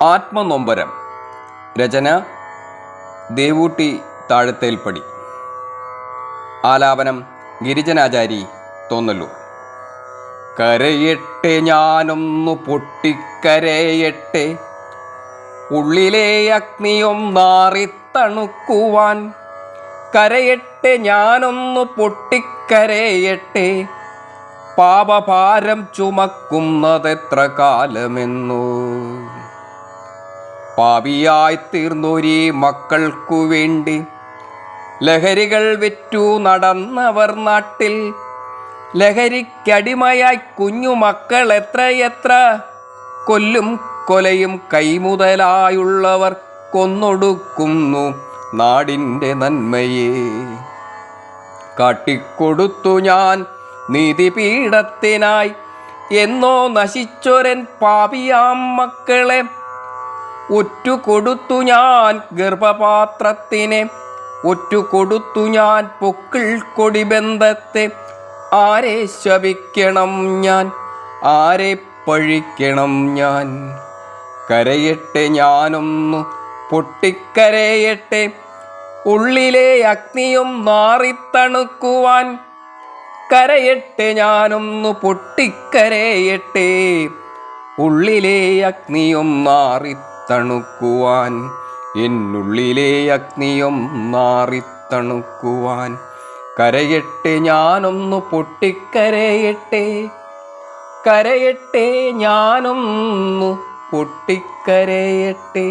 ആത്മനൊമ്പരം. രചന ദേവൂട്ടി താഴത്തേൽപ്പടി. ആലാപനം ഗിരിജനാചാരി, തോന്നല്ലൂർ. കരയട്ടെ ഞാനൊന്നു പൊട്ടിക്കരയട്ടെ, ഉള്ളിലെ അഗ്നിയൊന്നാറിത്തണുക്കുവാൻ. കരയട്ടെ ഞാനൊന്നു പൊട്ടിക്കരയട്ടെ, പാപഭാരം ചുമക്കുന്നതെത്ര കാലമെന്നു. പാപിയായി തീർന്നൊരീ മക്കൾക്കു വേണ്ടി ലഹരികൾ വിറ്റു നടന്നവർ നാട്ടിൽ. ലഹരിക്കടിമയായി കുഞ്ഞുമക്കൾ എത്രയെത്ര, കൊല്ലും കൊലയും കൈമുതലായുള്ളവർ കൊന്നൊടുക്കുന്നു നാടിൻ്റെ നന്മയെ. കാട്ടിക്കൊടുത്തു ഞാൻ നീതിപീഠത്തിനായി എന്നോ നശിച്ചൊരൻ പാപിയാം മക്കളെ. ഒറ്റുകൊടുത്തു ഞാൻ ഗർഭപാത്രത്തിനെ, ഒറ്റുകൊടുത്തു ഞാൻ പൊക്കിൾ കൊടിബന്ധത്തെ. ആരെ ശപിക്കണം ഞാൻ, ആരെ പഴിക്കണം ഞാൻ? കരയട്ടെ ഞാനൊന്നു പൊട്ടിക്കരയട്ടെ, ഉള്ളിലെ അഗ്നിയും നാറിത്തണുക്കുവാൻ. കരയട്ടെ ഞാനൊന്നു പൊട്ടിക്കരയട്ടെ, ഉള്ളിലെ അഗ്നിയും നാറിത്തണുക്കുവാൻ. എന്നുള്ളിലെ അഗ്നിയും നാറിത്തണുക്കുവാൻ. കരയട്ടെ ഞാനൊന്നു പൊട്ടിക്കരയട്ടെ, കരയട്ടെ ഞാനൊന്നു പൊട്ടിക്കരയട്ടെ.